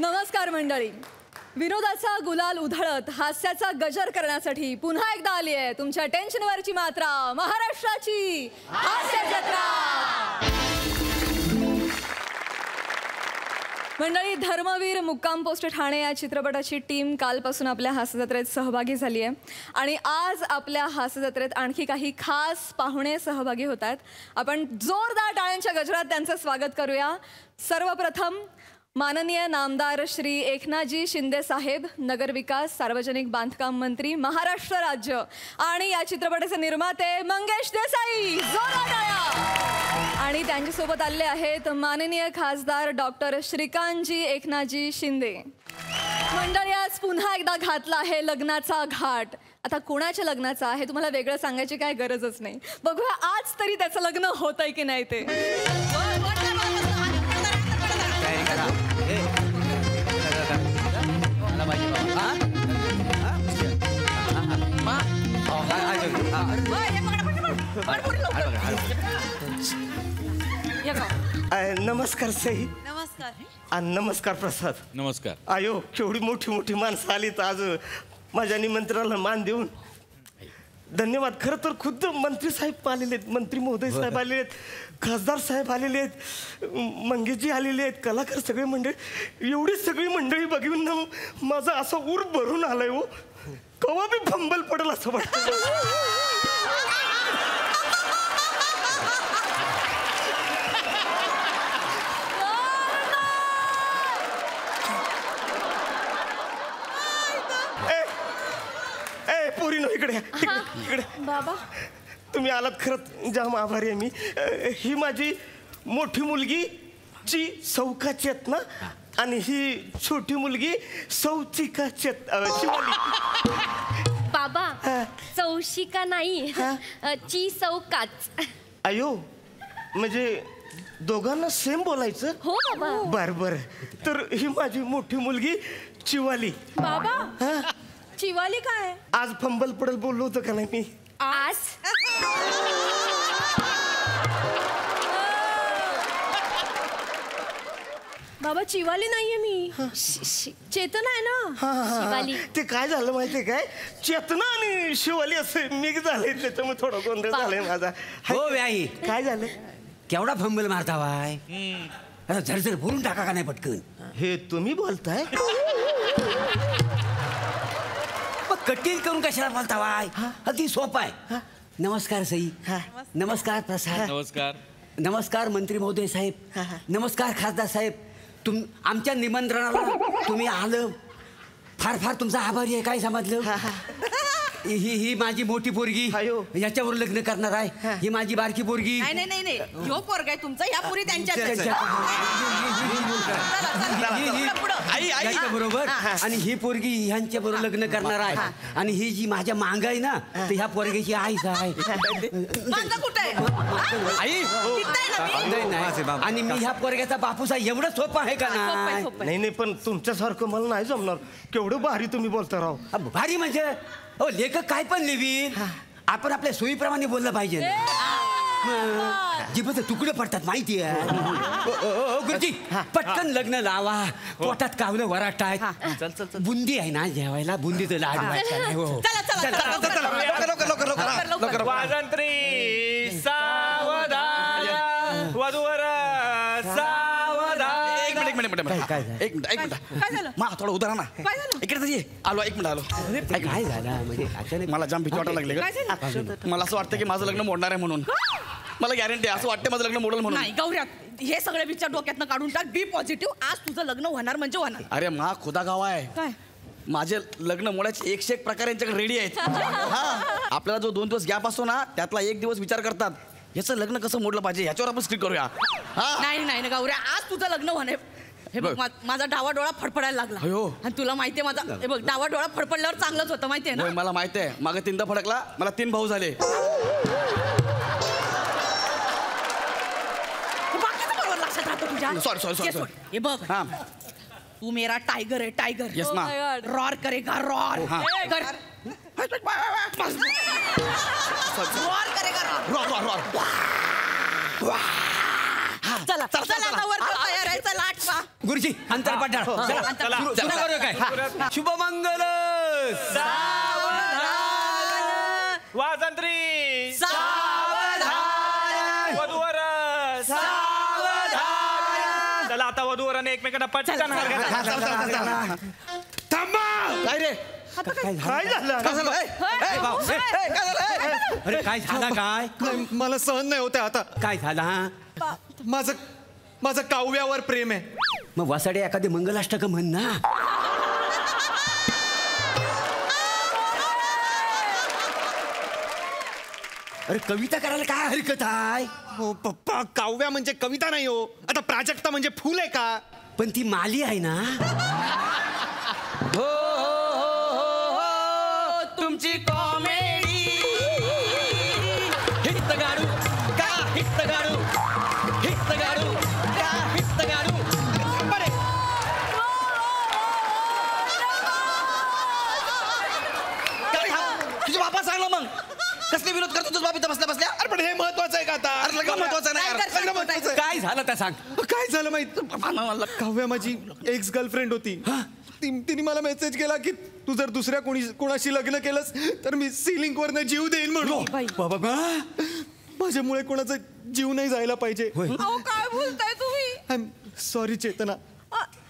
नमस्कार मंडळी. विनोदाचा गुलाल उधळत हास्याचा गजर करण्यासाठी पुन्हा एकदा आली आहे तुमच्या टेन्शनवरची मात्रा, महाराष्ट्राची हास्य जत्रा. मंडळी, धर्मवीर मुक्काम पोस्ट ठाणे या चित्रपटाची टीम कालपासून आपल्या हास्य जत्रेत सहभागी झाली आहे आणि आज आपल्या हास्य जत्रेत आणखी काही खास पाहुणे सहभागी होत आहेत. आपण जोरदार टाळ्यांच्या गजरात त्यांचं स्वागत करूया. सर्वप्रथम माननीय नामदार श्री एकनाथजी शिंदे साहेब, नगरविकास सार्वजनिक बांधकाम मंत्री, महाराष्ट्र राज्य, आणि या चित्रपटाचे निर्माते मंगेश देसाई. जोरदार टाळ्या. आणि त्यांच्यासोबत आलेले आहेत माननीय खासदार डॉक्टर श्रीकांतजी एकनाथजी शिंदे. मंडळी, आज पुन्हा एकदा घातला आहे लग्नाचा घाट. आता कोणाच्या लग्नाचा आहे तुम्हाला वेगळं सांगायची काय गरजच नाही. बघूया आज तरी त्याचं लग्न होतंय की नाही ते. नमस्कार सई. नमस्कार. नमस्कार प्रसाद. नमस्कार. आयो, केवढी मोठी मोठी माणसं आलीत आज माझ्या निमंत्रणाला मान देऊन. धन्यवाद. खरं तर खुद्द मंत्री साहेब आलेले आहेत, मंत्री महोदय साहेब आलेले आहेत, खासदार साहेब आलेले आहेत, मंगेशजी आलेले आहेत, कलाकार सगळे मंडळी. एवढी सगळी मंडळी बघून ना माझा असा ऊर भरून आलाय. हो, कवा बी फंबल पडेल असं वाटतं. इकडे बाबा, तुम्ही आलात, खरंच जाम आभारी आहे मी. ही माझी मोठी मुलगी ची सौका चेतना आणि ही छोटी मुलगी सौचिका शिवाली. बाबा, चौशिका नाही, ची सौकाच. अयो, म्हणजे दोघांना सेम बोलायचं? हो बाबा. बर बर. तर ही माझी मोठी मुलगी चिवाली. बाबा, चिवाली काय? आज फंबल पडल बोललो होतं का नाही मी? आज बाबा, चिवाली नाहीये मी, चेतना आहे ना. शिवाली. ते काय झालं माहितीये काय, चेतना आणि शिवाली असं मिक्स झालंय, त्याच्यामुळे थोडं गोंधळ झालाय माझा. हो व्याई, काय झालं? केवढा फंबल मारता वाय. झरझर बोलून टाका का नाही पटकन. हे तुम्ही बोलताय? कटील करून कशाला बोलता वाय. अगदी सोपा आहे. नमस्कार सई. नमस्कार प्रसाद. नमस्कार. नमस्कार मंत्री महोदय साहेब. नमस्कार खासदार साहेब. आमच्या निमंत्रणाला तुम्ही आलं, फार फार तुमचा आभारी आहे. काय समजलं? ही माझी मोठी पोरगी याच्यावर लग्न करणार आहे. ही माझी बारकी पोरगी. नाही नाही नाही, ह्यो पोरगा आहे तुमचा, या पोरी त्यांच्या बरोबर. आणि ही पोरगी ह्यांच्या बरोबर लग्न करणार आहे. आणि ही जी माझ्या मांग आहे ना, तर ह्या पोरग्याची आईच आहे. आई आणि मी ह्या पोरग्याचा बापूस आहे. एवढं सोपं आहे का? नाही नाही, पण तुमच्यासारखं मला नाही जमणार. केवढं भारी तुम्ही बोलता राव. भारी म्हणजे हो, लेखक काय पण लिहिन, आपण आपल्या सोयीप्रमाणे बोललं पाहिजे. जिभेचे तुकडे पडतात माहिती आहे. गुरुजी, पटकन लग्न लावा. पोटात कावलं वराट आहेत. बुंदी आहे ना जेवायला, बुंदीचं लाड वाजंत्री सावधान, वधूवर सावधान. एक मिनिट मा थोडं उदाहरण ना. इकडे तरी आलो. एक मिनिट आलो. काय झालं म्हणजे अचानक मला जाम भीती वाटायला लागली का? मला असं वाटतं की माझं लग्न मोडणार आहे म्हणून. मला गॅरंटी असं वाटतं माझं लग्न मोडल म्हणून. नाही गौऱ्या, हे सगळे विचार डोक्यातनं काढून टाक. बी पॉझिटिव्ह. आज तुझं लग्न होणार म्हणजे होणार. अरे मा खुदा गाव आहे. काय माझे लग्न मोडायचे 101 प्रकार यांच्याकडे रेडी आहेत. हा, आपल्याला जो 2 दिवस गॅप असतो ना, त्यातला 1 दिवस विचार करतात याचं लग्न कसं मोडलं पाहिजे, याच्यावर आपण स्क्रिप्ट करूया. नाही नाही ना गौऱ्या, आज तुझं लग्न होणार. हे बघ, माझा डावा डोळा फडफडायला लागला. आणि तुला माहितीये माझा, हे बघ, डावा डोळा फडफडल्यावर चांगलंच होतं माहितीये ना. मला माहिती आहे. मागे 3दा फडकला, मला 3 भाऊ झाले. बाकीचं बरोबर लक्षात राहतं तुझ्या. सॉरी. हे बघ, तू मेरा टायगर है, टायगर. यस मा. रॉर करेगा, रॉर. रॉर करेगा, रॉर. चला चला आता वर्ग तयार आहे चला आठवा गुरुजी अंतरपाठाळ सुरू करूया काय शुभमंगल वाजंत्री वधूवर चला आता वधूवराने एकमेकांना पटकन हार घाला. थांबा. काय रे काय झालं? काय झालं? काय झालं? अरे काय झाला काय मला सहन नाही होते आता. काय झाला हा माझं काव्यावर प्रेम आहे. मग वसाडे एखादी मंगलाष्टक म्हण ना. अरे कविता करायला काय हरकत आहे. हो पप्पा काव्या म्हणजे कविता नाही हो. आता प्राजक्ता म्हणजे फुल आहे का. पण ती माली आहे ना. हो तुमची कॉमेडी हिट गाडू का हिट गाडू का हिट गाडू. तुझ्या बापा सांगलं मग कसले विरोध करतो तुझा बाप इथं बसल्या. अरे पण हे महत्वाचं आहे का आता. अरे लग्न महत्वाचं नाही यार. लग्न महत्वाचं आहे. काय झालं त्या सांग. काय झालं माहित काव्या माझी एक्स गर्लफ्रेंड होती. तिने मला मेसेज केला की तू जर दुसऱ्या कोणाशी लग्न केलंस तर मी सिलिंग वरनं जीव देईन म्हणून. माझ्यामुळे कोणाचा जीव नाही जायला पाहिजे. काय बोलताय तुम्ही आय एम सॉरी चेतना.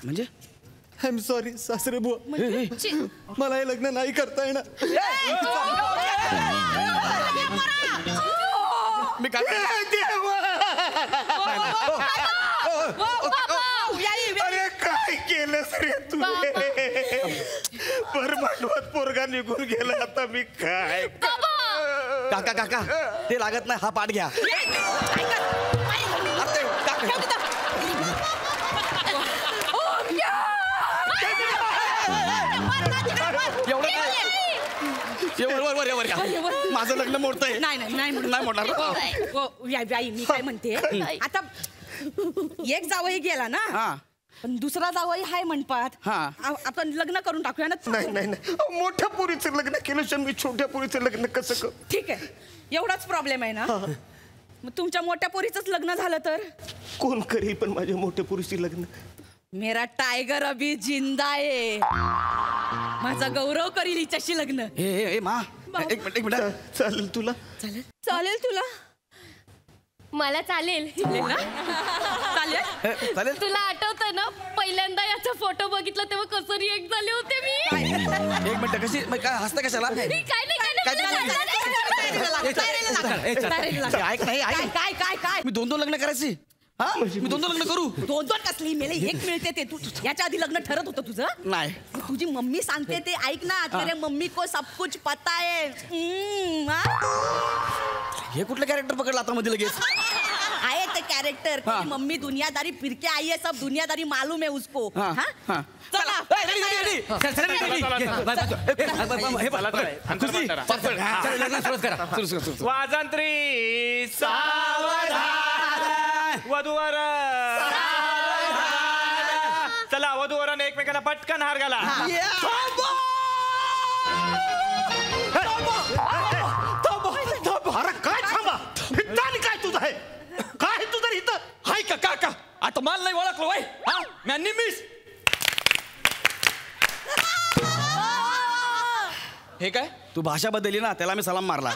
म्हणजे आय एम सॉरी सासरे बुवा. मला हे लग्न नाही करता येणार. मी काय अरे काय केलंस रे तू? परमानवत पोरगा निघून गेला. आता मी काय काका काका ते लागत नाही हा पाठ घ्या. माझं लग्न मोडतंय. नाही मोडणार. मी काय म्हणते आता एक जावई गेला ना हा पण दुसरा जावई हाय म्हणपात. हा. आपण लग्न करून टाकूया ना. नाही मोठ्या पोरीचं लग्न केलं मी छोट्या पोरीचं लग्न कसं कर. ठीक आहे एवढाच प्रॉब्लेम आहे ना. मग तुमच्या मोठ्या पोरीचंच लग्न झालं तर कोण करेल पण माझ्या मोठ्या पोरीची लग्न. मेरा टायगर अभी जिंदा आहे. माझा गौरव करील हिच्याशी लग्न. ए मा एक मिनिट चालेल तुला. चालेल तुला मला चालेल चालेल चालेल. तुला आठवतं ना पहिल्यांदा याचा फोटो बघितला तेव्हा कसं रिएक्ट झाले होते मी. एक मिनिट कशी काय हसतं कशाला. काय ऐक नाही काय काय काय मी दोन लग्न करायची. हा मी दोन लग्न करू. दोन कसली मेले एक मिळते ते. तू याच्या आधी लग्न ठरत होतं तुझं. नाही तुझी मम्मी सांगते ते ऐक ना. तेरे मम्मी को सब कुछ पता है. हे कुठलं कॅरेक्टर पकडलं आता मध्ये लगेच. आहे ते कॅरेक्टर. मम्मी दुनियादारी फिरके आई है सब दुनियादारी मालूम है उसको. चला वाजंत्री वधूवर चला वधूवराने एकमेकांना पटकन हार घाला. अरे काय थांबा. काय तुझं आहे काय तुझं इथं. हाय का काका आता मला नाही ओळखलं वय. हा मी निमिष. हे काय तू भाषा बदलली ना त्याला मी सलाम मारला.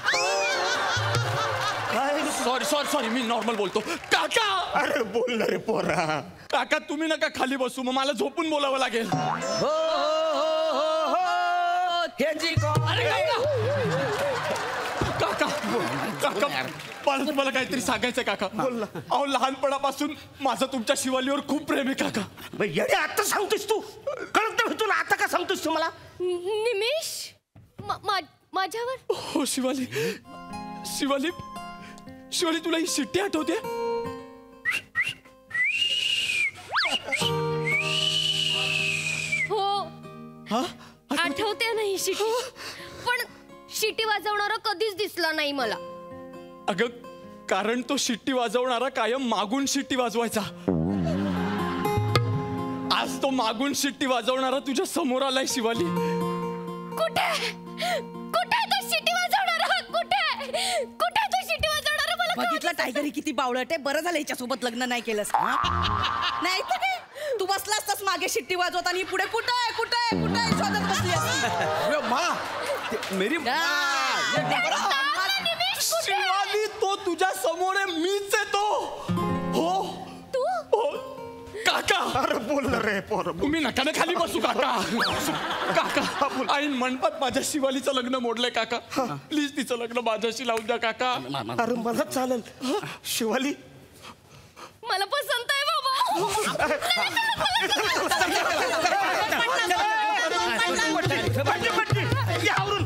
सॉरी मी नॉर्मल बोलतो. काका अरे बोल ना रे पोरा. काका तुम्ही नका खाली बसू मग मला झोपून बोलावं लागेल. काका मला तुम्हाला काहीतरी सांगायचं काका. बोल ना. अहो लहानपणापासून माझं तुमच्या शिवालीवर खूप प्रेम आहे काका. येडे आता सांगतोस तू. कळत नाही तुला आता का सांगतोस तू मला. निमिष माझ्यावर. हो शिवाली तुला ही शिट्टी आठवते. हो आठवते नाही शिटी. पण शिटी वाजवणारा कधीच दिसला नाही मला. अगं कारण तो शिट्टी वाजवणारा कायम मागून शिट्टी वाजवायचा. आज तो मागून शिट्टी वाजवणारा तुझ्या समोर आलाय शिवाली. कुठे तो शिटी वाजवणारा. कुठे तो शिटी वाजवणारा मला बघितलं टायगर ही किती बावळट आहे. बरं झालं हिच्यासोबत लग्न नाही केलंस. नाही तर काय तू बसला असतास मागे शिट्टी वाजवत आणि पुढे कुठं आहे शोधत बसली असती. मेरी शिवाली, तो तुझ्या समोर आहे, मीच आहे तो. हो तू काका. अरे बोल ना रे पोर. तुम्ही नकाने खाली बसू काका. काका आई मंडपात माझ्या शिवालीचं लग्न मोडलंय काका. प्लीज तिचं लग्न माझ्याशी लावून द्या काका. अरे मला चालेल. शिवाली मला पसंत आहे बाबा.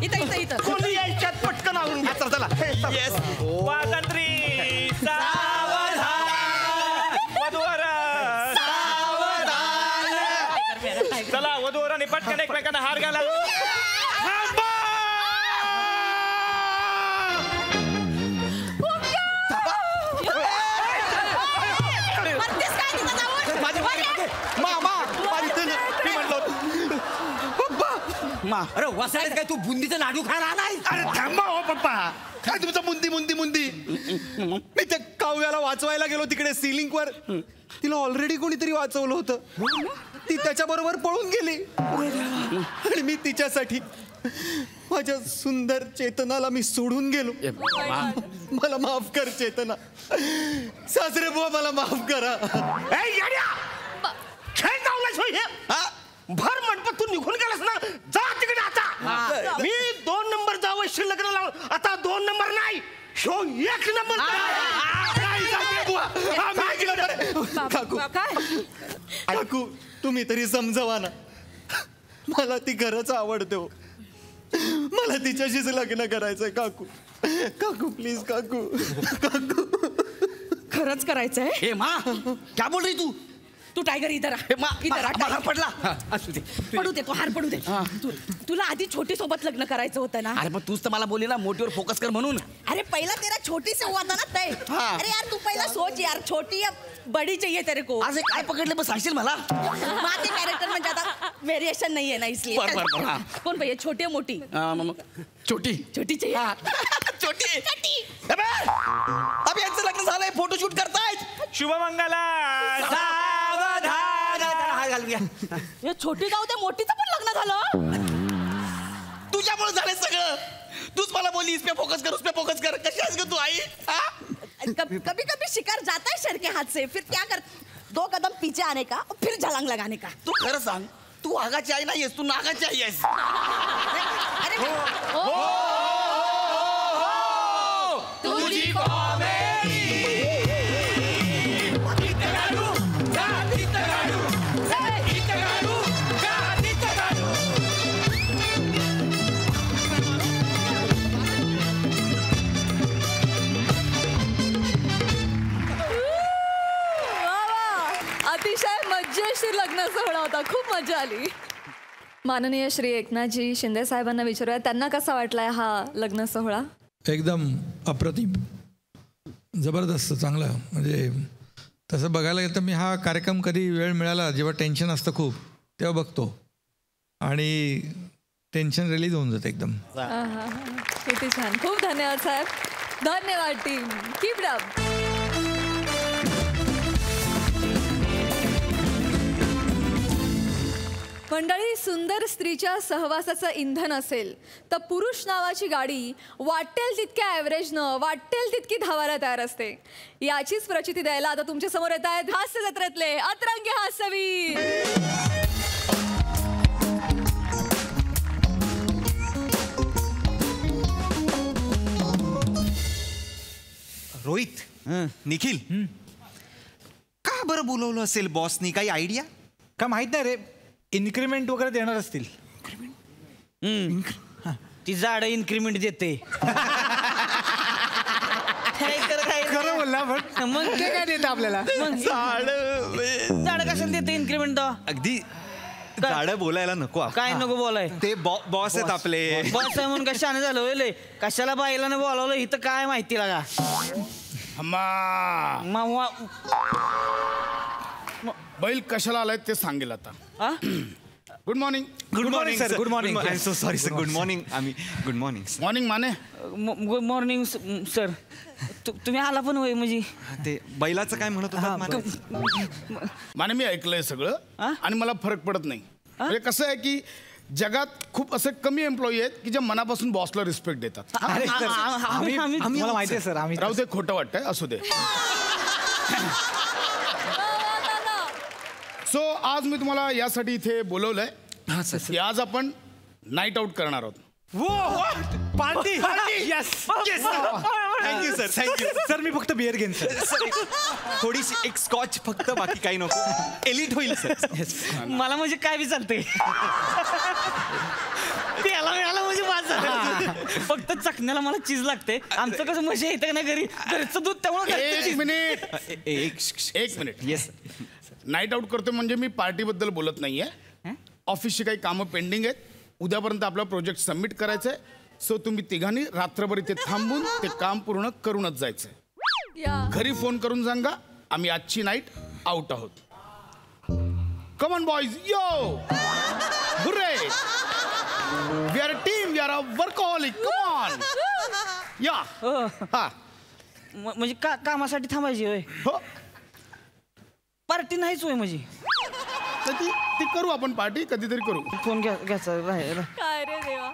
इथं कोणी यायच्यात पटकन आवरून घ्या. चला वाजंत्री वधूवर चला वधूवरांनी पटकन एकमेकांना हार घाला. अरे वसायत काय तू बुंदीचं लाडू खायला आलाय? अरे थांबा हो पप्पा. काय तुमचं मुंदी मी त्या काव्याला वाचवायला गेलो तिकडे सिलिंग वर. तिला ऑलरेडी कोणीतरी वाचवलं होतं. ती त्याच्याबरोबर पळून गेली आणि मी तिच्यासाठी माझ्या सुंदर चेतनाला मी सोडून गेलो. मला माफ कर चेतना. सासरे बुवा मला माफ करा. खेळ लावला भर मंडपातून निघून गेलास ना. जा तिकडे आता. मी 2 नंबर जावं लग्न लावून. आता 2 नंबर नाही, शो 1 नंबर. काकू तुम्ही तरी समजवा ना. मला ती खरंच आवडते. मला तिच्याशीच लग्न करायचंय काकू. काकू प्लीज काकू. खरंच करायचंय. हे मा क्या बोल रही तू टायगर इधर हार पडला. पडू दे तो हार पडू दे. तुला आधी छोटी सोबत लग्न करायचं होतं ना. अरे पण तूच तर मला बोलली ना मोठीवर फोकस कर म्हणून. अरे पहिला तेरा छोटी से हुआ था ना तय. अरे यार तू पहिला सोच यार, छोटी या बड़ी चाहिए तेरे को. आज काय पकडले पण सांगशील मला. माँ के कैरेक्टर में ज्यादा वेरिएशन नहीं है ना इसलिए. बर. कौन भैया छोटी या मोटी? छोटी चाहिए. छोटी. अब यांचं लग्न झालंय, फोटोशूट करतायत. शुभमंगला. हे छोटी जाऊ दे, मोठीचं पण लग्न झालं. तुझ्यामुळे झालंय सगळं. तूच मला बोलली इस पे फोकस कर. कशी आहेस ग तू आई? कभी कभी शिकार जाता है शर के हाथ से. फिर क्या कर 2 कदम पीछे आने का और फिर छलांग लगाने का. तू खरं सांग, तू आगाची आई नाहीयेस, तू नागाची आई आहेस. अरे तुझी कॉमेडी. अतिशय मजेशीर लग्न सोहळा होता. खूप मजा आली. माननीय श्री एकनाथजी शिंदे साहेबांना विचारूया, त्यांना कसा वाटलाय हा लग्न सोहळा? एकदम अप्रतिम, जबरदस्त, चांगलं. म्हणजे तसं बघायला गेलं तर मी हा कार्यक्रम कधी वेळ मिळाला, जेव्हा टेन्शन असतं खूप, तेव्हा बघतो आणि टेन्शन रिलीज होऊन जातं एकदम. किती छान. खूप धन्यवाद साहेब. धन्यवाद टीम. Keep it up. मंडळी, सुंदर स्त्रीच्या सहवासाचं इंधन असेल तर पुरुष नावाची गाडी वाटेल तितक्या ॲव्हरेजनं वाटेल तितकी धावायला तयार असते. याचीच प्रचिती द्यायला आता तुमच्या समोर येत आहेत हास्य जत्रेतले अतरंगी हास्यवीर. रोहित, निखिल, का बरं बोलवलं असेल बॉसनी? काही आयडिया? का माहित नाही रे. इन्क्रीमेंट वगैरे देणार असतील. ती झाड इन्क्रीमेंट देते. खरं बोलला पण मग ते काय देतं आपल्याला? झाड कशाला देते इन्क्रीमेंट? अगदी झाडं बोलायला नको. काय नको बोलाय? ते बॉस आहेत आपले. बॉस आहे म्हणून काय शाने झालं होय? कशाला बाईला नाही बोलावलं इथं? काय माहिती लागा बैल कशाला आलाय ते सांगेल आता. Good morning. Good morning sir. Good morning. I am so sorry sir. Good morning. आम्ही good morning. Morning Mane. Good morning sir. तुम्ही आला पण होय म्हणजे ते बैलाचं काय म्हणत होता माने? मी ऐकलंय सगळं आणि मला फरक पडत नाही. म्हणजे कसं आहे की जगात खूप असे कमी एम्प्लॉई आहेत की जे मनापासून बॉसला रिस्पेक्ट देतात. मला माहिती आहे सर. आम्ही राहू दे, खोटं वाटतंय, असू दे. सो आज मी तुम्हाला यासाठी इथे बोलवलंय की आज आपण नाईट आउट करणार आहोत. Party. Yes. Thank you sir. Thank you sir. मी फक्त बिअर घेईन सर. थोडीशी एक स्कॉच फक्त, बाकी काही नको. एलिट होईल सर. मला म्हणजे काय बी चालतंय. त्याला मिळालं म्हणजे माझं झालं. फक्त चकण्याला मला चीज लागते. आमचं कसं मजा येतं ना घरी, घरचं दूध त्यामुळे. एक मिनिट. येस. नाईट आउट करतो म्हणजे मी पार्टीबद्दल बोलत नाहीये. ऑफिसची काही कामं पेंडिंग आहेत. उद्यापर्यंत आपला प्रोजेक्ट सबमिट करायचा आहे. सो तुम्ही तिघांनी रात्रभर इथे थांबून ते काम पूर्ण करूनच जायचंय. घरी फोन करून सांगा आम्ही आजची नाईट आउट आहोत. Come on boys. Yo hooray. We are a team. We are a workaholic. Come on. Yeah. हा म्हणजे कामासाठी थांबायची होय? हो. पार्टी नाहीच होय म्हणजे? ती करू आपण पार्टी कधीतरी करू. फोन घ्यायचा. काय रे देवा.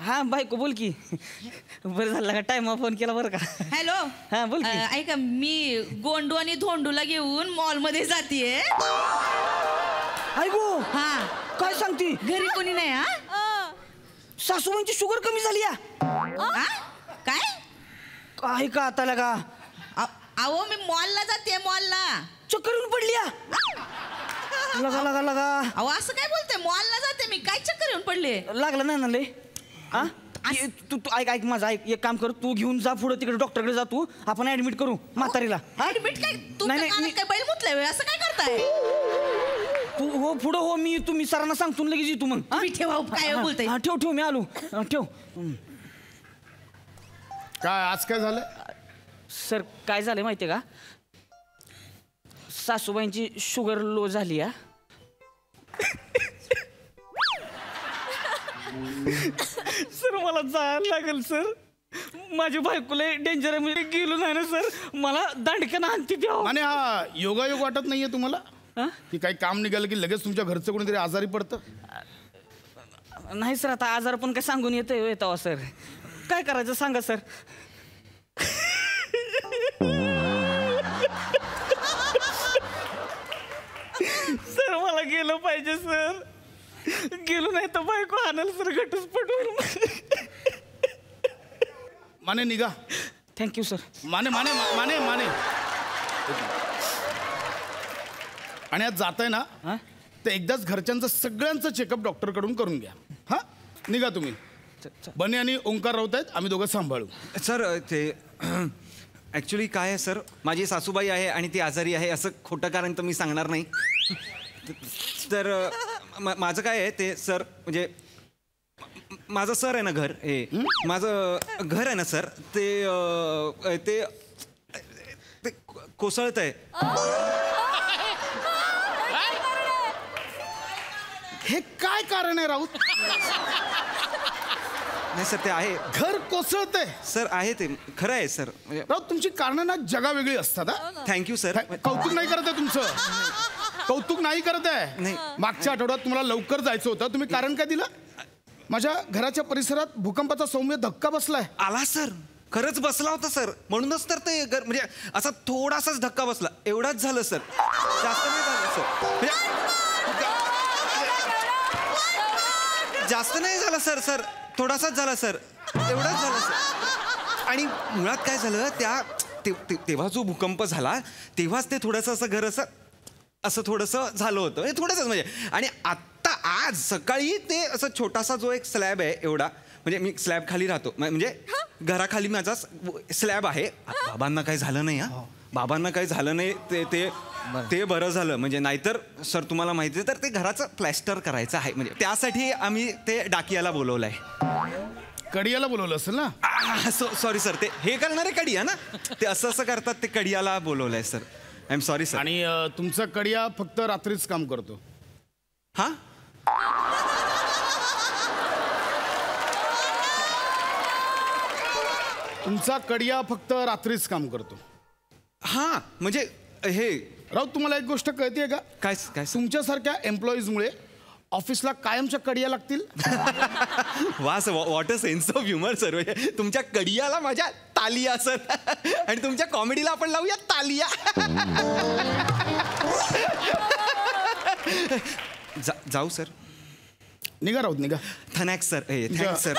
हा बायको बोल की. बरं झालं का टाइम फोन केला बरं का. हॅलो. हा बोल की. ऐका, मी गोंडू आणि धोंडूला घेऊन मॉल मध्ये जातीये. ऐकू. हा. काय सांगते? घरी कोणी नाही. हा. सासूबाईंची शुगर कमी झाली. काय काय का आता लगा? अहो मी मॉलला जाते. मॉलला चक्कर येऊन पडली. लगा लगा लगा. अहो असं काय बोलते? मॉलला जाते मी. काय चक्कर येऊन पडले? लागलं नाही ना लय? तू ऐक माझं ऐक. एक काम कर, तू घेऊन जा पुढे तिकडे डॉक्टरकडे जा. तू आपण ऍडमिट करू म्हातारीला. ऍडमिट काय? तू काय बैल मुतलाय? असं काय करताय? तू हो पुढं हो. तुम्ही सरांना सांगतो लगेच येतो मग. ठेवा. काय बोलताय? ठेव मी आलो. ठेव. काय आज काय झालं सर? काय झालं माहितीये का? सासूबाईंची शुगर लो झाली. सर मला जायला लागेल सर. माझी बायकोला डेंजर आहे. म्हणजे गेलो नाही ना सर, मला दांडक्यानं आणते द्यावं. आणि हा योगायोग वाटत नाहीये तुम्हाला की काही काम निघालं की लगेच तुमच्या घरचं कोणीतरी आजारी पडतं? नाही सर, आता आजार पण काय सांगून येतो सर. काय करायचं सांगा सर. सर मला गेलं पाहिजे सर. गेलो नाही तर बायको आणल सर. घटस्फोट होईल. माने निघा. Thank you sir. माने माने माने माने. आणि आज जाताय ना तर एकदाच घरच्यांचं सगळ्यांचं चेकअप डॉक्टरकडून करून घ्या. हा निघा तुम्ही. बने आणि ओंकार राऊत आहेत, आम्ही दोघं सांभाळू. सर ते ॲक्च्युली काय आहे सर, माझी सासूबाई आहे आणि ती आजारी आहे असं खोटं कारण तर मी सांगणार नाही. तर माझं काय आहे ते सर, म्हणजे माझं सर आहे ना घर, हे माझं घर आहे ना सर, ते ते कोसळत आहे. हे काय कारण आहे राऊत? नाही सर ते आहे. घर कोसळत आहे सर. आहे ते खरं आहे सर. राऊत तुमची कारण ना जगा वेगळी असतात. Thank you sir. कौतुक नाही करत आहे तुमचं. कौतुक नाही करत आहे. नाही. मागच्या आठवड्यात तुम्हाला लवकर जायचं होतं, तुम्ही कारण काय दिलं? माझ्या घराच्या परिसरात भूकंपाचा सौम्य धक्का बसलाय. आला सर, खरंच बसला होता सर. म्हणूनच तर ते म्हणजे असा थोडासाच धक्का बसला, एवढाच झालं सर. जास्त नाही झालं सर. जास्त नाही झालं सर. सर थोडासाच झाला सर, एवढाच झाला सर. आणि मुळात काय झालं, तेव्हा जो भूकंप झाला तेव्हाच ते थोडंसं असं घर असं थोडंसं झालं होतं. हे थोडंसंच म्हणजे. आणि आत्ता आज सकाळी ते असं छोटासा जो एक स्लॅब आहे एवढा, म्हणजे मी स्लॅब खाली राहतो, म्हणजे घराखाली माझा स्लॅब आहे. बाबांना काही झालं नाही. बाबांना काही झालं नाही. ते बरं झालं. म्हणजे नाहीतर सर तुम्हाला माहिती आहे तर ते घराचं प्लॅस्टर करायचं आहे. म्हणजे त्यासाठी आम्ही ते डाकियाला बोलवलं आहे. कडियाला बोलवलं असेल ना? सॉरी सर, ते हे करणारे कडिया ना, ते असं करतात, ते कडियाला बोलवलं आहे sir. I am sorry sir. आणि तुमचा कडिया फक्त रात्रीच काम करतो? हा तुमचा कडिया फक्त रात्रीच काम करतो. हा म्हणजे हे राऊत, तुम्हाला एक गोष्ट कळतेय का? काय काय तुमच्यासारख्या एम्प्लॉईजमुळे ऑफिसला कायमच्या कडिया लागतील. वा sir, what a sense of humour sir. तुमच्या कडियाला माझ्या तालिया सर, आणि तुमच्या कॉमेडीला आपण लावूया तालिया. जाऊ सर. निघा राऊत, निघा. Thanks sir. Thanks sir.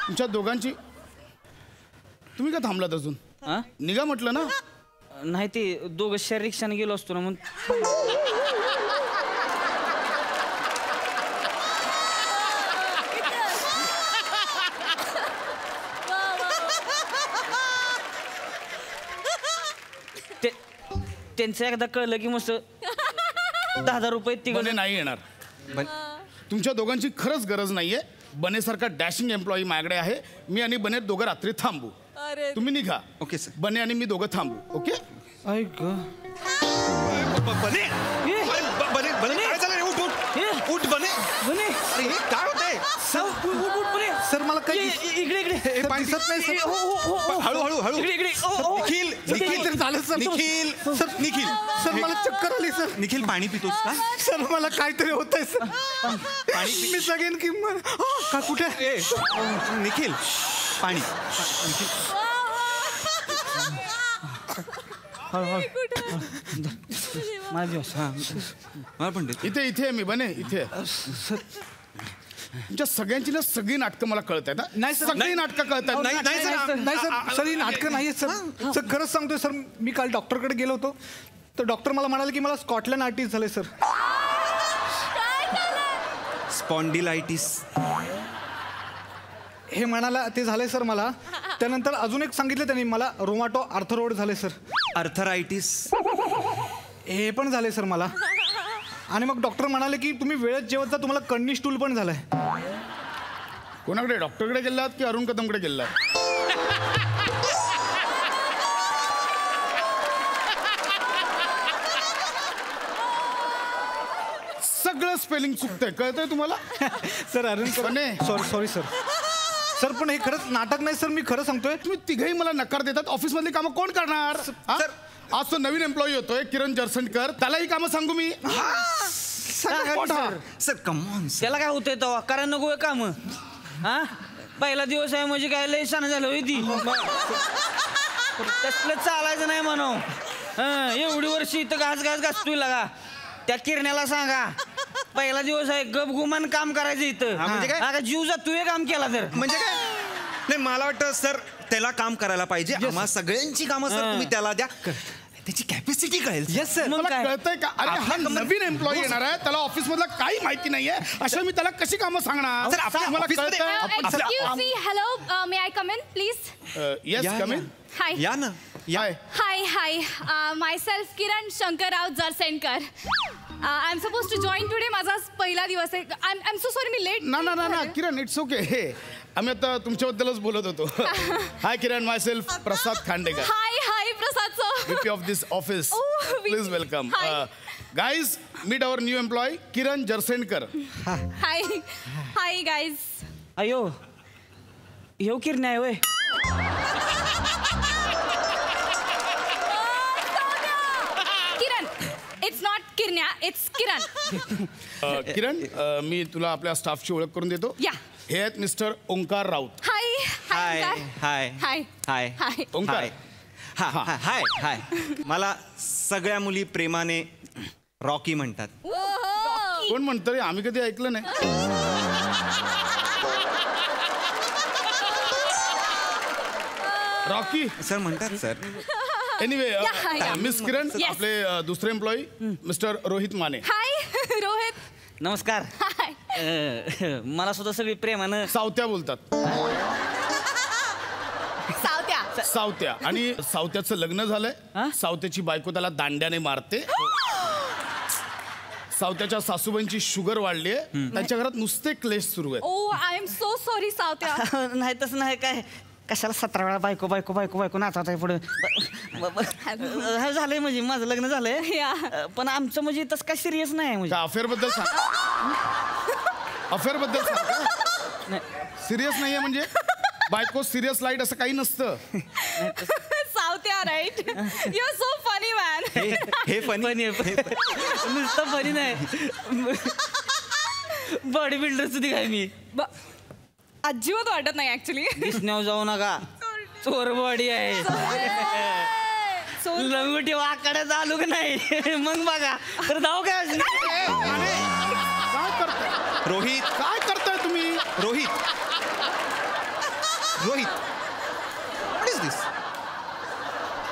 तुमच्या दोघांची, तुम्ही का थांबलात अजून? निघा म्हटलं ना. नाही ते दोघं शेअर रिक्षाने गेलो असतो ना म्हणून. त्यांचं एकदा कळलं की मस्त 10,000 रुपये बने नाही येणार. तुमच्या दोघांची खरंच गरज नाहीये. बनेसारखा डॅशिंग एम्प्लॉई माझ्याकडे आहे. मी आणि बने दोघं रात्री थांबू. तुम्ही निघा. Okay sir. बने आणि मी दोघं थांबू. ओके. ऐक बने बने बने काय झालं? उठ उठ उठ बने बने. काय होतंय? सर मला काही इकडे इकडे पाणी दिसत नाही सर. हळू हळू हळू. इकडे इकडे. निखिल निखिल झालं sir. Nikhil sir Nikhil sir मला चक्कर आली सर. निखिल पाणी पितोस का? सर मला काहीतरी होतंय सर. पाणी मी सगळ्यां किंमत का कुठे? निखिल पाणी. मला पण इथे इथे मी बने इथे. तुमच्या सगळ्यांची ना सगळी नाटकं मला कळत आहेत. नाही सर, सगळी नाटकं कळत आहेत. नाही सर, नाही सर. सर ही नाटकं नाही आहेत सर. सर खरंच सांगतोय सर. मी काल डॉक्टरकडे गेलो होतो तर डॉक्टर मला म्हणाले की मला स्कॉटलँड आर्टिस्ट झाले सर. स्पॉन्डिलायटिस हे म्हणाला ते झाले सर मला. त्यानंतर अजून एक सांगितलं त्यांनी मला, रोमाटो आर्थरोड झाले सर. अर्थरायटिस हे पण झाले सर मला. आणि मग डॉक्टर म्हणाले की तुम्ही वेळेत जेवत जा, तुम्हाला कन्नी स्टूल पण झालंय. कोणाकडे? डॉक्टरकडे गेलात की अरुण कदमकडे गेलात? सगळं स्पेलिंग चुकतंय, कळतंय तुम्हाला? Sir Arun sorry sir. Sir पण हे खरंच नाटक नाही सर. मी खरं सांगतोय. तुम्ही तिघही मला नकार देतात. ऑफिस मधली कामं कोण करणार? सर आज तो नवीन एम्प्लॉई होतोय किरण जरसंडकर, त्याला ही कामं सांगू मी? Sir come on. त्याला काय होतंय तेव्हा? कारण नको काम. हा पहिला दिवस आहे म्हणजे काय लय शान झालं होय ती. तसलं चालायचं नाही म्हणू. एवढी वर्ष इथं घास घासतोय लागा. त्या किरण्याला सांगा पहिला दिवस आहे गपगुमान काम करायचं इथं. म्हणजे काय? जीव जातोय काम केला तर. म्हणजे काय? नाही मला वाटतं सर त्याला काम करायला पाहिजे. आम्हा सगळ्यांची कामं सर तुम्ही त्याला द्या. त्याची कॅपॅसिटी कळेल. Yes sir. मला कळतंय का? अरे हा नवीन एम्प्लॉई येणार आहे, त्याला ऑफिस मधलं काही माहिती नाहीये. असं मी त्याला कशी कामं सांगणार? सर, आपल्या मला ऑफिसमध्ये- कळतंय. Excuse me, hello, may I come in, please? Yes come in. Hi. या ना या. Hi. Myself Kiran Shankar Rao Jarsenkar. I'm supposed to join today. माझा पहिला दिवस आहे. I'm so sorry me let. ना किरण, इट्स ओके. हे आम्ही आता तुमच्याबद्दलच बोलत होतो. Hi Kiran, myself Prasad Khandekar. Hi Prasad sir. VP of this office. Please welcome. Hi. Guys, meet our new employee, Kiran Jarsenkar. Hi guys. अयो येऊ किरण्या आहे होय. किरण, it's not किरण्या, it's किरण. किरण, मी तुला आपल्या स्टाफची ओळख करून देतो. या. हे आहेत मिस्टर ओंकार राऊत. हाय हाय हाय हाय हाय हाय. ओंकार. हाय हाय. मला सगळ्या मुली प्रेमाने रॉकी म्हणतात. कोण म्हणतं रे? आम्ही कधी ऐकलं नाही. रॉकी सर म्हणतात सर. एनिवे, या. मिस किरण, Yes. आपले दुसरे एम्प्लॉई मिस्टर रोहित माने. हाय रोहित. नमस्कार. हाय. मला सुद्धा सगळी प्रेमानं सावत्या बोलतात. सावत्या. सावत्या. आणि सावत्याचं लग्न झालंय. सावत्याची बायको त्याला दांड्याने मारते. सावत्याच्या सासूबाईंची शुगर वाढली आहे. त्यांच्या घरात नुसते क्लेश सुरू आहेत. ओ आय एम सो सॉरी सावत्या. नाही तसं नाही काय. कशाला 17 वेळा बायको नाचत आहे पुढे. झालंय म्हणजे माझं लग्न झालंय. पण आमचं म्हणजे तसं काय सिरियस नाही म्हणजे. अफेअर बद्दल सांग. अफेअर बद्दल सांग. सिरियस नाहीये म्हणजे? बायको सिरियस लाईट असं काही नसतं. सावत्या right. You are so funny man. हे फनी नुसतं फनी नाही, बॉडी बिल्डर सुद्धा काय मी. अजिबात वाटत नाही ऍक्च्युली. दिसण्यावर जाऊ नका, चोर बॉडी आहे. लंगोटी वाकडे चालू का नाही मग बघा तर जाऊ काय. काय करताय रोहित, काय करताय तुम्ही? रोहित व्हॉट इज दिस?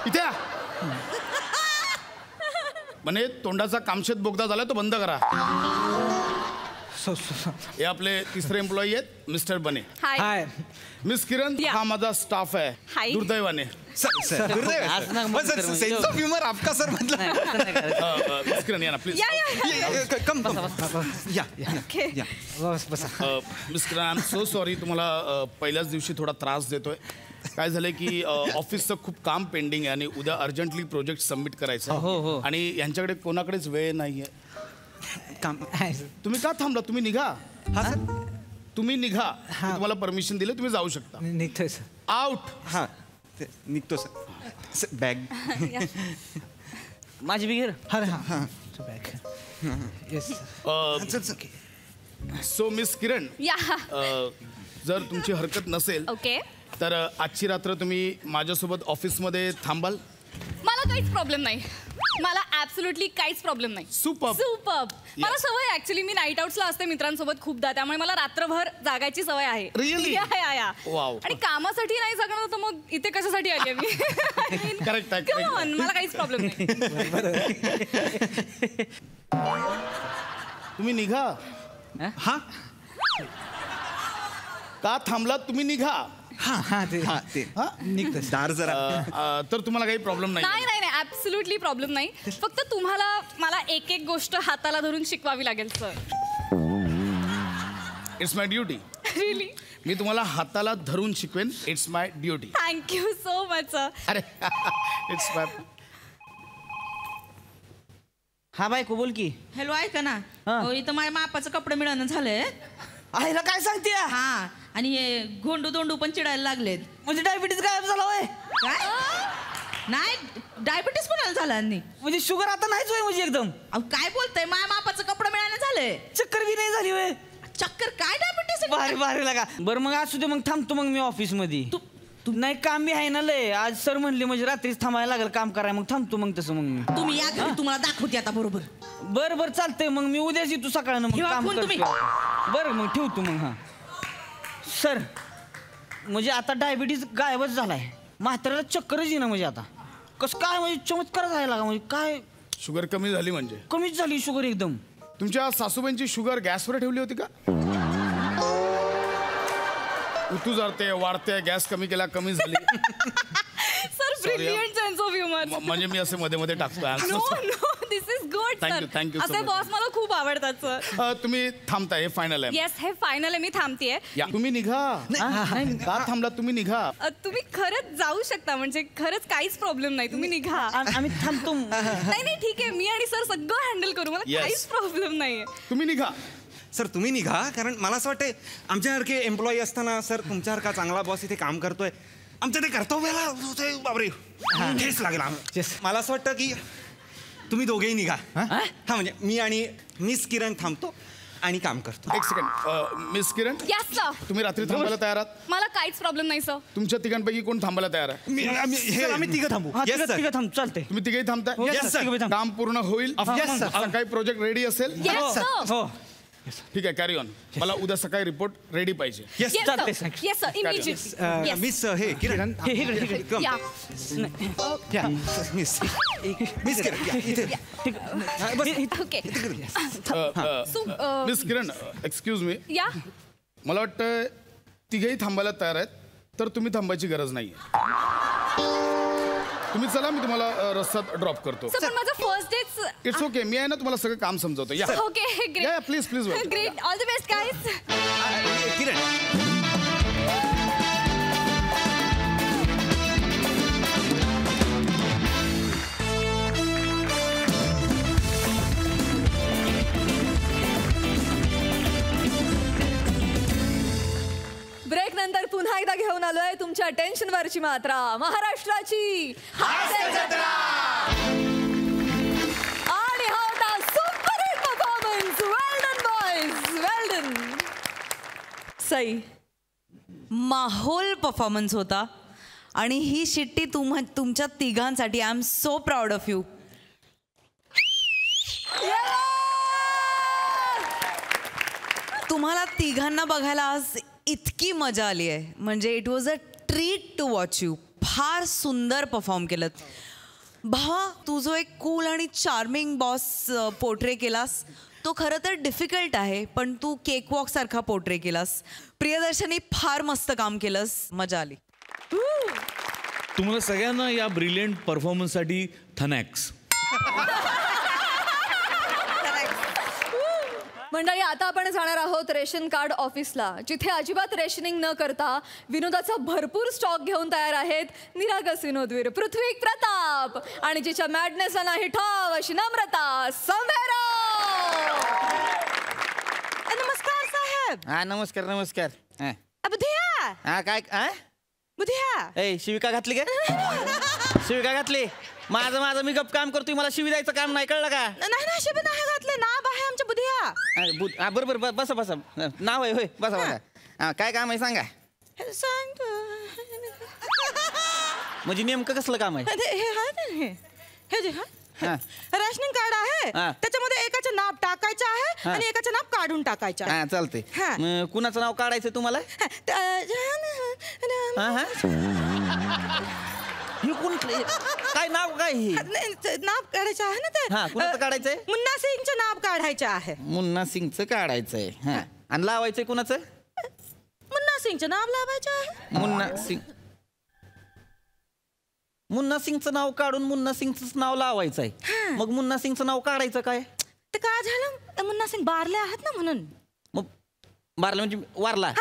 इथे या. म्हणे तोंडाचा कामशेत बोगदा झाला तो बंद करा. हे आपले तिसरे एम्प्लॉई आहेत मिस्टर बने. हाय. मिस किरण या. हा माझा स्टाफ हाय. आहे. दुर्दैवाने सेन्स ऑफ ह्युमर आपका सर मतलब. मिस किरण या ना प्लीज. कम या. Miss Kiran I am so sorry, तुम्हाला पहिल्याच दिवशी थोडा त्रास देतोय. काय झालंय की ऑफिसचं खूप काम पेंडिंग आहे आणि उद्या अर्जंटली प्रोजेक्ट सबमिट करायचं आहे. आणि यांच्याकडे कोणाकडेच वेळ नाहीये. तुम्ही का थांबला? तुम्ही निघा. हा सर, तुम्ही निघा. मी तुम्हाला परमिशन दिले, तुम्ही जाऊ शकता. निघतोय सर. आउट. हा निघतो सर. बॅग माझी बिगेर. सो मिस किरण, या. जर तुमची हरकत नसेल ओके. तर आजची रात्र तुम्ही माझ्यासोबत ऑफिसमध्ये थांबाल? मला काहीच प्रॉब्लेम नाही. मला ऍब्सोल्युटली काहीच प्रॉब्लेम नाही. Superb. मला सवय ऍक्च्युली, मी नाईट आउट्सला असते मित्रांसोबत खूपदा, त्यामुळे मला रात्रभर जागायची सवय आहे. Really? या. Wow. आणि कामासाठी नाही जगणार तर मग इथे कशासाठी आली मी? Correct आहे, Come correct. on, मला काहीच प्रॉब्लेम नाही. तुम्ही निघा. हा का थांबलात? तुम्ही निघा. ते निघतो दार जरा. तर तुम्हाला काही प्रॉब्लेम नाही? नाही ऍब्सोल्युटली प्रॉब्लेम नाही. फक्त तुम्हाला मला एक एक गोष्ट हाताला धरून शिकवावी लागेल sir. It's my duty. Really? मी तुम्हाला हाताला धरून शिकवेन. It's my duty. Thank you so much sir. अरे इट्स माय. हा बायको बोल की. हॅलो, ऐका ना. हो, इथं माझ्या मापाचं कपडे मिळणं झालंय. आईला काय सांगते? हा, आणि हे गोंडू दोंडू पण चिडायला लागलेत. म्हणजे डायबिटीज गायब झाला होय? काय? नाही, डायबिटीस कोणाला झालं नाही. म्हणजे शुगर आता नाहीच होय म्हणजे एकदम? अहो, काय बोलतय? माझ्या मापाचं कपडे मिळालं झालंय. चक्कर बी नाही झाली होय? चक्कर काय डायबिटीस? भारी लागा. बरं मग असू दे, मग थांबतो मग मी ऑफिस मध्ये. तू नाही, काम बी आहे ना लय. आज सर म्हणले म्हणजे रात्रीच थांबायला लागेल काम करायला. मग थांबतो मग तसं. मग मी तुम्ही या घरी, तुम्हाला दाखवते आता बरोबर. बरं चालतंय. मग मी उद्याच येतो सकाळनं मग काम करतो. बरं मग ठेवतो मग. हा सर, म्हणजे आता डायबिटीज गायबच झालाय. म्हाताऱ्याला चक्करच येणं म्हणजे आता कसं काय म्हणजे चमत्कार झाला लागा. म्हणजे काय शुगर कमी झाली? म्हणजे कमीच झाली शुगर एकदम. तुमच्या सासूबाईंची शुगर गॅसवर ठेवली होती का? उतू जाते वाढते, गॅस कमी केला कमी झाली. Sir, brilliant sense of humour. म्हणजे मी असे मध्ये मध्ये टाकतो. No, this is good sir. Thank you. असे बॉस मला खूप आवडतात सर. तुम्ही थांबताय, हे फायनल आहे. येस, हे फायनल आहे. मी थांबतेय. तुम्ही निघा. का थांबला? तुम्ही निघा. तुम्ही खरंच जाऊ शकता. म्हणजे खरंच काहीच प्रॉब्लेम नाही. तुम्ही निघा. आम्ही थांबतो. नाही ठीक आहे. मी आणि सर सगळं हँडल करू. मला काहीच प्रॉब्लेम नाहीये. तुम्ही निघा. सर तुम्ही निघा, कारण मला असं वाटतंय आमच्यासारखे एम्प्लॉई असताना सर तुमच्यासारखा चांगला बॉस इथे काम करतोय, आमच्या ते कर्तव्याला बापरे ठेच लागेल. मला असं वाटतं की तुम्ही दोघेही निघा. हा म्हणजे मी आणि मिस किरण थांबतो आणि काम करतो. एक सेकंड. मिस किरण, यस सर. तुम्ही रात्री थांबायला तयार आहात? मला काहीच प्रॉब्लेम नाही सर. तुमच्या तिघांपैकी कोण थांबायला तयार आहे? आम्ही तिघं थांबू. तिघं थांब. चालतंय. तुम्ही तिघेही थांबताय? काम पूर्ण होईल. काही प्रोजेक्ट रेडी असेल? Yes sir. हो ठीक आहे, कॅरी ऑन. मला उद्या सकाळी रिपोर्ट रेडी पाहिजे. Yes sir. इमिजिएटली. मिस हे किरण मिस ओके. मिस किरण, एक्सक्यूज मी. या. मला वाटतं तिघेही थांबायला तयार आहेत, तर तुम्ही थांबायची गरज नाही. तुम्ही चला, मी तुम्हाला रस्त्यात ड्रॉप करतो. सर, पण माझं फर्स्ट डेच. इट्स ओके, मी आहे ना, तुम्हाला सगळं काम समजवतो. या. Okay, great. या please please. Great. All the best guys. Kiran break नंतर पुन्हा एकदा घेऊन आलो तुमच्या टेन्शनवरची मात्रा, महाराष्ट्राची हास्य जत्रा. आणि हा होता super hit performance. Well done boys, well done. Sai, माहोल परफॉर्मन्स होता आणि ही शिट्टी तुमच्या तिघांसाठी. I am so proud of you. तुम्हाला तिघांना बघायला आज इतकी मजा आली आहे, म्हणजे it was a treat to watch you. फार सुंदर परफॉर्म केलं. भावा, तू जो एक कूल आणि चार्मिंग बॉस पोर्ट्रे केलास तो खरं तर डिफिकल्ट आहे, पण तू केकवॉक सारखा पोर्ट्रे केलास. प्रियदर्शनी फार मस्त काम केलंस, मजा आली. तुम्हाला सगळ्यांना या ब्रिलियंट परफॉर्मन्ससाठी थनॅक्स. मंडळी, आता आपण जाणार आहोत रेशन कार्ड ऑफिसला, जिथे अजिबात रेशनिंग न करता विनोदाचा भरपूर स्टॉक घेऊन तयार आहेत निरागस विनोदवीर पृथ्वी प्रताप आणि जिच्या मॅडनेसला नाही ठाव अशी नम्रता संभेराव. नमस्कार साहेब. हा नमस्कार नमस्कार. बुधिया. हा काय बुधिया. ए शिविका घातली का? शिविका घातली. माझं मी गप काम करतोय, मला शिवी द्यायचं काम नाही, कळलं का? नाही शिवी नाही घातले, नाव आहे आमच्या बुधिया. बरोबर बसा बसा. नाव आहे होय, बसा बसा. हा काय काम आहे सांगा. म्हणजे नेमकं कसलं काम आहे? रेशनिंग कार्ड आहे, त्याच्यामध्ये एकाचं नाव टाकायचं आहे आणि एकाचं नाव काढून टाकायचं आहे. हा चालते. कुणाचं नाव काढायचं तुम्हाला? काय नाव काय नाव काढायचं आहे ना ते. कुणाचं काढायचंय? मुन्ना सिंगचं नाव काढायचं आहे. मुन्ना सिंगचं काढायचंय. हा आणि लावायचंय कुणाचं? मुन्ना सिंगचं नाव लावायचं आहे. मुन्ना सिंगचं नाव काढून मुन्ना सिंगचं नाव लावायचं आहे. मग मुन्ना सिंगचं नाव काढायचं काय? ते काय झालं, मुन्ना सिंग बारले आहेत ना म्हणून. मग बारला म्हणजे वारला.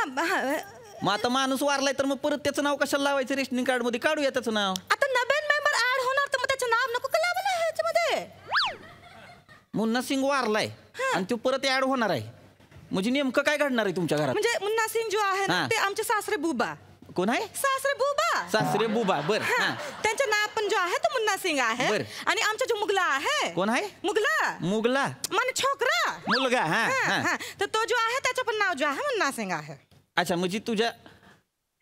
मग आता माणूस वारलाय तर मग परत त्याचं नाव कशाला लावायचं रेशनिंग कार्ड मध्ये? काढूया त्याचं नाव. आता नवीन मेंबर ऍड होणार तर मग त्याचं नाव नको का लावलं ह्याच्यामध्ये? मुन्ना सिंग वारलाय आणि तो परत ऍड होणार आहे, म्हणजे नेमकं काय घडणार आहे तुमच्या घरात? म्हणजे मुन्ना सिंग जो आहे ना ते आमचे सासरे बुबा. कोण आहे? सासरे बुबा. सासरे बुबा. बर. त्यांचं नाव पण जो आहे तो मुन्ना सिंग आहे. आणि आमचा जो मुगला आहे. कोण आहे? मुगला. मुगला माने छोकरा. मुलगा. हा तर तो जो आहे त्याचं पण नाव जो आहे मुन्ना सिंग आहे. अच्छा, म्हणजे तुझ्या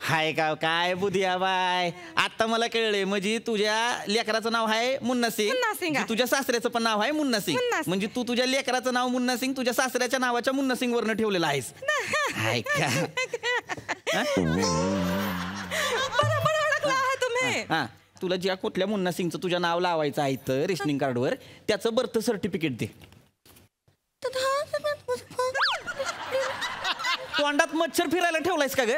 हाय का काय बुधिया बाय, आता मला कळले. म्हणजे तुझ्या लेकराचं नाव आहे मुन्ना सिंग, तुझ्या सासऱ्याचं पण नाव आहे मुन्ना सिंग. म्हणजे तू तुझ्या लेकराचं नाव मुन्ना सिंग तुझ्या सासऱ्याच्या नावाच्या मुन्ना सिंग वरनं ठेवलेलं आहेस. हाय का? हा, तुला ज्या कुठल्या मुन्ना सिंगचं तुझ्या नाव लावायचं आहे तर रेशनिंग कार्डवर त्याचं बर्थ सर्टिफिकेट दे. तोंडात मच्छर फिरायला ठेवलायस का ग?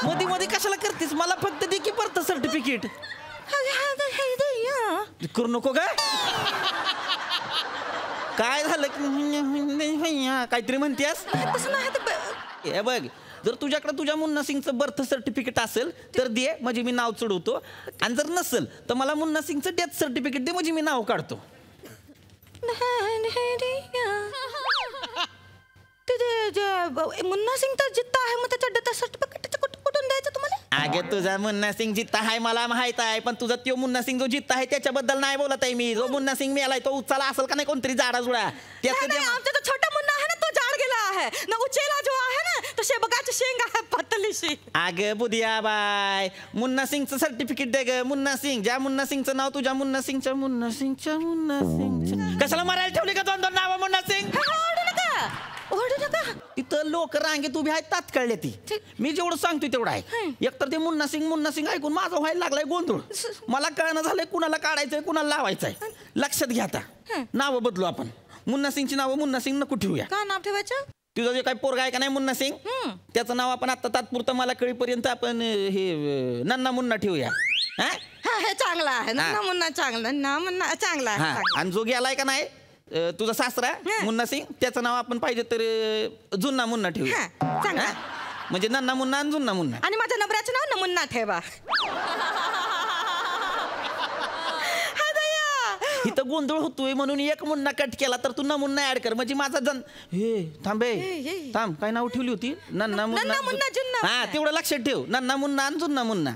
मध्ये मध्ये कशाला करतेस? मला फक्त दे की बर्थ सर्टिफिकेट. करू नको का? काय झालं? काहीतरी म्हणतेस? हे बघ, जर तुझ्याकडे तुझ्या मुन्ना सिंगचं बर्थ सर्टिफिकेट असेल तर दे, म्हणजे मी नाव चढवतो. आणि जर नसेल तर मला मुन्ना सिंगचं डेथ सर्टिफिकेट दे, म्हणजे मी नाव काढतो. मुन्ना सिंग तर जित्ता आहे, मग त्याच्या डेथ सर्टिफिकेट कुठून द्यायचं तुम्हाला? अगे तुझा मुन्ना सिंग जित्ता आहे मला माहित आहे, पण तुझा तो मुन्ना सिंग जो जित्ता आहे त्याच्याबद्दल नाही बोलत आहे मी. जो मुन्ना सिंग मेलाय तो उचला असेल का नाही कोणतरी जाडा जुडा? आमचा तो छोटा मुन्ना आहे ना तो जाड गेला आहे ना. उचेला जो आहे ना तो शेबगाची शेंग आहे पतलीशी. अगं बुधिया बाय, मुन्ना सिंगचं सर्टिफिकेट दे ग. मुन्ना सिंग, ज्या मुन्ना सिंगचं नाव तुझ्या मुन्ना सिंगच्या कशाला मारायला ठेवली का दोन नाव मुन्ना सिंग? तिथं लोक रांगेत उभी आहेत तात्काळले. ती मी जेवढं सांगतोय तेवढं आहे. एकतर ते मुन्ना सिंग ऐकून माझा व्हायला लागलाय गोंधळ. मला कळणं झालंय कुणाला काढायचंय कुणाला लावायचंय. लक्षात घ्या, आता नाव बदलू आपण. मुन्ना सिंगची नावं मुन्ना सिंग नको ठेवूया. काय नाव ठेवायचं? तुझं जे काय पोरगा आहे का नाही मुन्ना सिंग, त्याचं नाव आपण आता तात्पुरतं मला कळीपर्यंत आपण हे नन्ना मुन्ना ठेवूया. हे चांगलं आहे. नन्ना मुन्ना चांगला आहे. आणि जो गेलाय का नाही तुझा सासरा मुन्ना सिंग, त्याचं नाव आपण पाहिजे तर जुन्ना मुन्ना ठेवूया. म्हणजे नन्ना मुन्ना आणि जुन्ना मुन्ना. आणि माझ्या नवऱ्याचं नाव नमुन्ना ठेवा. इथं गोंधळ होतोय म्हणून एक मुन्ना कट केला तर तू नमुन्ना ऍड कर म्हणजे माझा हे थांबे थांब काय नाव ठेवली होती नन्ना मुन्ना हा तेवढं लक्षात ठेव नन्ना मुन्ना आणि जुन्ना मुन्ना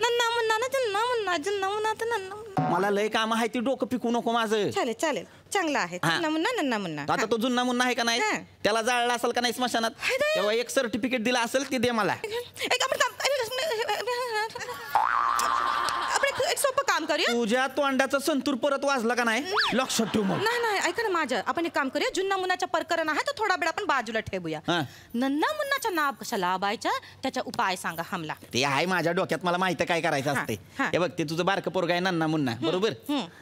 मला लय काम आहे ती डोकं पिकू नको माझं. चालेल चांगला आहे नन्ना मुन्ना. आता तो जुन्ना मुन्ना आहे का नाही त्याला जाळला असेल का नाही स्मशानात तेव्हा एक सर्टिफिकेट दिला असेल ते दे मला. एक सोपं काम करूया. तुझ्या तोंडाचं संतूर परत वाजला का नाही लक्षात ठेव मग. नाही ऐका ना माझं आपण एक काम करूया जुन्ना मुन्नाचं प्रकरण आहे तर थोडा वेळ आपण बाजूला ठेवूया. नन्ना मुन्नाचं नाव कसं लावायचं त्याचा उपाय सांगा हमला. ते आहे माझ्या डोक्यात मला माहिती काय करायचं असते. हे बघ ते तुझं बारकं पोरग आहे नन्ना मुन्ना बरोबर.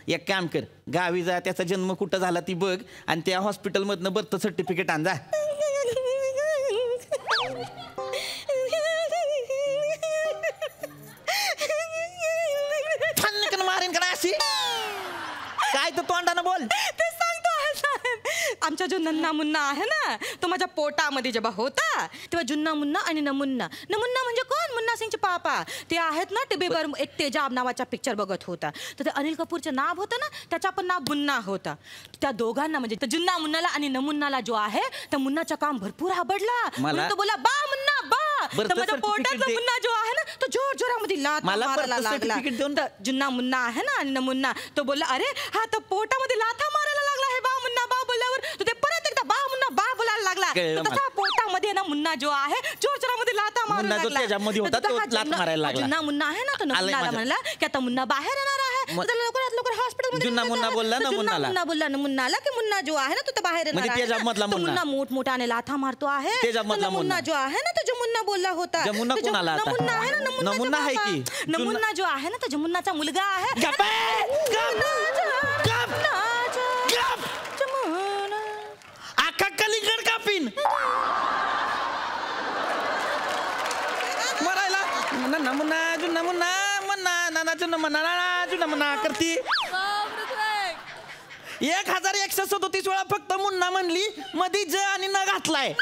एक काम कर गावी जा त्याचा जन्म कुठं झाला ती बघ आणि त्या हॉस्पिटल मधनं बर्थ सर्टिफिकेट आण जा. मारेन का अशी काय तर तोंडानं बोल. ते सांगतो आमचा जो नन्ना मुन्ना आहे ना तो माझ्या पोटामध्ये जेव्हा होता तेव्हा जुन्ना मुन्ना आणि नमुन्ना म्हणजे कोण मुन्ना सिंगचे पापा ते आहेत ना टीव्हीवर एक तेजाब नावाचा पिक्चर बघत होता तर ते अनिल कपूरचं नाव होतं ना त्याचा पण नाव मुन्ना होता. त्या दोघांना म्हणजे जुन्ना मुन्नाला आणि नमुन्नाला जो आहे त्या मुन्नाचं काम भरपूर आवडला. तो बोला बा मुन्ना बा तर माझ्या पोटातला मुन्ना जो आहे ना तो जोर जोरामध्ये लाथ मारायला लागला. जुन्ना मुन्ना आहे ना आणि नमुन्ना तो बोलला अरे हा तर पोटामध्ये लाथा मारायला लागला आहे बा मुन्ना बा बोलल्यावर तो ते परत एकदा बा मुन्ना बा बोलायला लागला. तसा पोटामध्ये ना मुन्ना जो आहे जोर जोरामध्ये लाथा मारायला लागला. जुन्ना मुन्ना आहे ना तो नमुन्नाला म्हणला की आता मुन्ना बाहेर येणार आहे लवकरात लवकर हॉस्पिटल जुन्ना मुन्ना बोलला मुन्नाला की मुन्ना जो आहे ना तो बाहेर येणार आहे. मुन्ना मोठमोठ्याने लाथा मारतो आहे. मुन्ना जो आहे ना तो मुन्ना बोलला होता जमुना कोणाला आता नमुना आहे की नमुना जो आहे ना तो जमुनाचा मुलगा आहे. आखा कलिंगड कापीन मरायला नमुना जुन्ना मुन्ना मुन्ना नाना जुन्ना मुन्ना जुन्ना मुन्ना करती. 1137 वेळा फक्त मुन्ना म्हणली मध्ये ज आणि न घातलाय.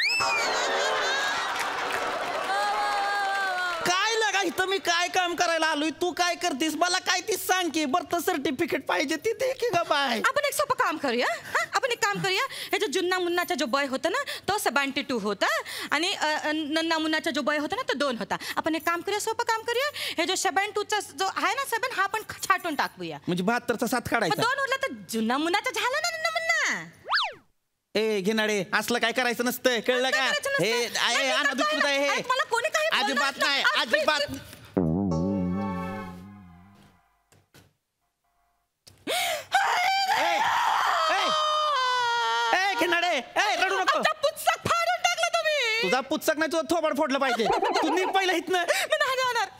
काय लगा इथं मी काय काम करायला आलोय तू काय करतीस मला काय ती सांग की बर्थ सर्टिफिकेट पाहिजे ती दे की ग बाय. आपण एक सोपं काम करूया आपण एक काम करूया हे जो जुन्ना मुन्नाचा जो बॉय होता ना तो 72 होता आणि नन्ना मुन्नाचा जो बॉय होता ना तो 2 होता. आपण एक काम करूया सोपं काम करूया हे जो 72चा जो आहे ना 7 हा पण छाटून टाकूया म्हणजे 72चा 7 काढायचा. 2 उरला तर जुन्ना मुन्नाचा झाला ना नन्ना मुन्ना. ए घेणारे असलं काय करायचं नसतं कळलं का. हे अनादुष्ट आहे हे अजिबात नाही अजिबात. घेणारे रडू नको. पुस्तक फाडून टाकलं तुम्ही. तुझा पुस्तक नाही तुझं थोबाड फोडलं पाहिजे. तू नीट पहिलं हितनं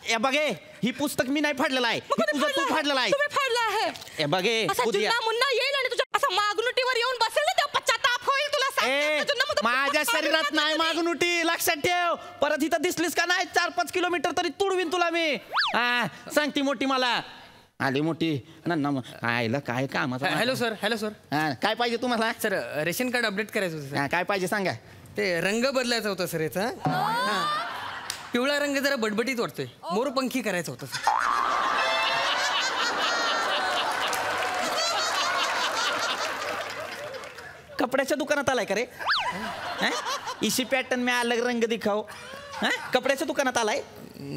ए बघे ही पुस्तक मी नाही फाडलेलं आहे तुझं तू फाडलेलं आहे. तुम्ही फाडलं आहे ए बघे जुन्ना मुन्ना येईल आणि तुझ्या असं मागणुटीवर येऊन बसेल ना तेव्हा पश्चाताप होईल तुला सांगते. माझ्या शरीरात नाही मागणुटी लक्षात ठेव. परत इथं दिसलीस का नाही 4-5 किलोमीटर तरी तुडवीन तुला मी. सांगती मोठी मला आली मोठी आईला काय कामाचं. हॅलो सर काय पाहिजे तुम्हाला. सर रेशन कार्ड अपडेट करायचं होतं सर. काय पाहिजे सांगा. ते रंग बदलायचा होता सर याचा. पिवळा रंग जरा बटबटीत वाटतोय मोरपंखी करायचं होतं सर. कपड्याच्या दुकानात आलाय का रे. इसी पॅटर्न में अलग रंग दिखाओ. कपड्याच्या दुकानात आलाय.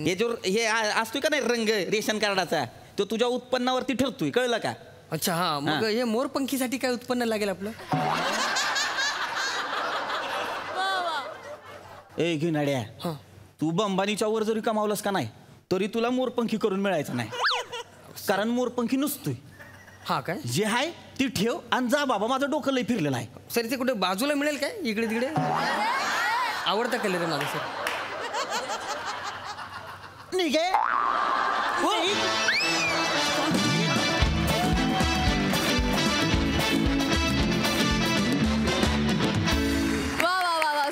हे जो हे असतोय का नाही रंग रेशन कार्डाचा तो तुझ्या उत्पन्नावरती ठरतोय कळलं का. अच्छा हा मग हे मोरपंखीसाठी काय उत्पन्न लागेल आपलं. ए घेणाड्या तू अंबानीच्या वर जरी कमावलंस का नाही तरी तुला मोरपंखी करून मिळायचं नाही कारण मोरपंखी नसतोय. हा काय जे आहे ती ठेव आणि जा बाबा माझं डोकं लय फिरलेलं आहे. सर ते कुठे बाजूला मिळेल काय इकडे तिकडे. आवडता कलर आहे माझा सर. निघे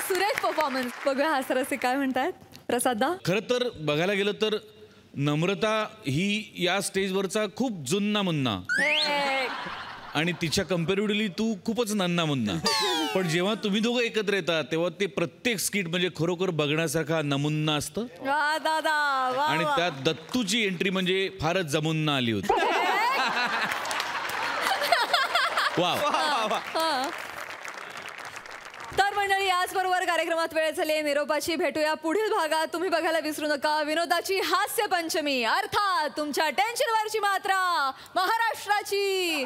सुरेख परफॉर्मन्स. बघूया हा सर असे काय म्हणतात प्रसादा. खरं तर बघायला गेलं तर नम्रता ही या स्टेजवरचा खूप जुन्ना मुन्ना आणि तिच्या कम्पॅरेटिव्हली तू खूपच नन्ना मुन्ना. पण जेव्हा तुम्ही दोघं एकत्र येतात तेव्हा ते प्रत्येक स्किट म्हणजे खरोखर बघण्यासारखा नमुन्ना असतं. आणि त्यात दत्तूची एंट्री म्हणजे फारच जमुन्ना आली होती. हा. तर मंडळी याचबरोबर कार्यक्रमात वेळ झाली निरोपाची. भेटूया पुढील भागात. तुम्ही बघायला विसरू नका विनोदाची हास्य पंचमी, अर्थात तुमच्या टेन्शनवरची मात्रा महाराष्ट्राची